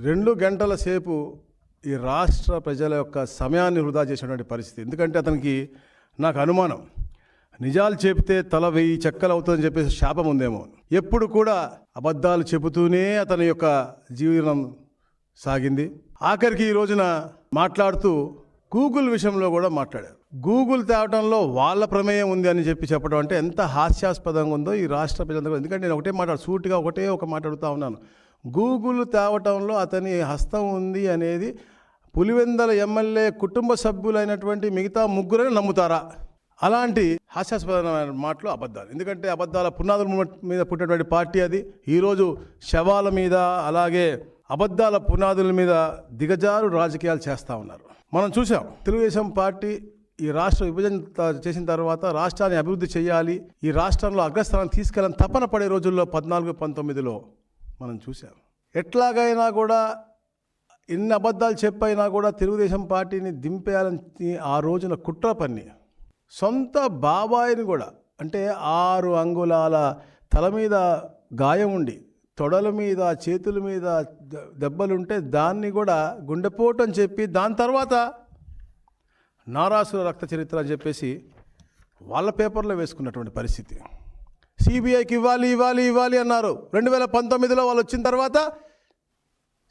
2 గంటల సేపు ఈ రాష్ట్ర ప్రజల యొక్క సమయాన్ని వృధా చేసినటువంటి పరిస్థితి. ఎందుకంటే అతనికి నాకు అనుమానం, నిజాలు చెబితే తల 1000 చెక్కలు అవుతుందని చెప్పేసి శాపం ఉందేమో. ఎప్పుడు కూడా అబద్ధాలు చెబుతూనే అతని యొక్క జీవనం సాగింది. ఆఖరికి ఈ రోజున మాట్లాడుతూ గూగుల్ విషయంలో కూడా మాట్లాడారు. గూగుల్ తేవటంలో వాళ్ళ ప్రమేయం ఉంది అని చెప్పడం అంటే ఎంత హాస్యాస్పదంగా ఉందో ఈ రాష్ట్ర ప్రజలందరూ. ఎందుకంటే నేను ఒకటే మాట సూటిగా ఒక మాట అడుగుతా ఉన్నాను. గూగుల్ తేవటంలో అతని హస్తం ఉంది అనేది పులివెందల ఎమ్మెల్యే కుటుంబ సభ్యులైనటువంటి మిగతా ముగ్గురని నమ్ముతారా? అలాంటి హాస్యాస్పదమైన మాటలు అబద్ధాలు. ఎందుకంటే అబద్ధాల పునాదుల మీద పుట్టినటువంటి పార్టీ అది. ఈరోజు శవాల మీద అలాగే అబద్ధాల పునాదుల మీద దిగజారు రాజకీయాలు చేస్తూ ఉన్నారు. మనం చూసాం, తెలుగుదేశం పార్టీ ఈ రాష్ట్ర విభజన చేసిన తర్వాత రాష్ట్రాన్ని అభివృద్ధి చేయాలి, ఈ రాష్ట్రంలో అగ్రస్థానం తీసుకెళ్ళని తపన పడే రోజుల్లో 14-19లో మనం చూసాం. ఎట్లాగైనా కూడా ఎన్ని అబద్ధాలు చెప్పైనా కూడా తెలుగుదేశం పార్టీని దింపేయాలని ఆ రోజున కుట్ర పన్ని సొంత బాబాయిని కూడా, అంటే 6 అంగుళాల తల మీద గాయం ఉండి తొడల మీద చేతుల మీద దెబ్బలుంటే దాన్ని కూడా గుండెపోటు అని చెప్పి దాని తర్వాత నారాసుర రక్త చరిత్ర అని చెప్పేసి వాళ్ళ పేపర్లో వేసుకున్నటువంటి పరిస్థితి. సిబిఐకి ఇవ్వాలి అన్నారు. 2019లో వాళ్ళు వచ్చిన తర్వాత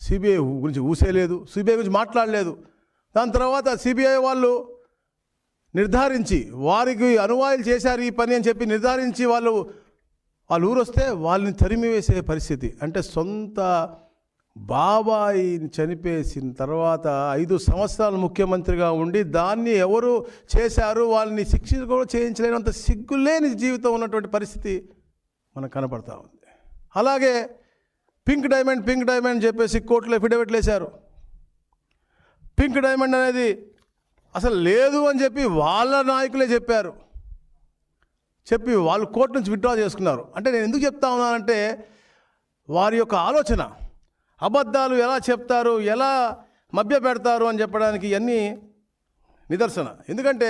సిబిఐ గురించి ఊసేయలేదు, సిబిఐ గురించి మాట్లాడలేదు. దాని తర్వాత సిబిఐ వాళ్ళు నిర్ధారించి వారికి అనువాయిలు చేశారు ఈ పని అని చెప్పి నిర్ధారించి వాళ్ళు ఊరు వస్తే వాళ్ళని తరిమి వేసే పరిస్థితి. అంటే సొంత బాబాయిని చనిపేసిన తర్వాత 5 సంవత్సరాలు ముఖ్యమంత్రిగా ఉండి దాన్ని ఎవరు చేశారు వాళ్ళని శిక్ష కూడా చేయించలేనంత సిగ్గులేని జీవితం ఉన్నటువంటి పరిస్థితి మనకు కనపడతా ఉంది. అలాగే పింక్ డైమండ్ చెప్పేసి కోర్టులో ఎఫిడవిట్లు వేశారు. పింక్ డైమండ్ అనేది అసలు లేదు అని చెప్పి వాళ్ళ నాయకులే చెప్పి వాళ్ళు కోర్టు నుంచి విత్డ్రా చేసుకున్నారు. అంటే నేను ఎందుకు చెప్తా ఉన్నానంటే వారి యొక్క ఆలోచన, అబద్ధాలు ఎలా చెప్తారు, ఎలా మభ్య పెడతారు అని చెప్పడానికి ఇవన్నీ నిదర్శన. ఎందుకంటే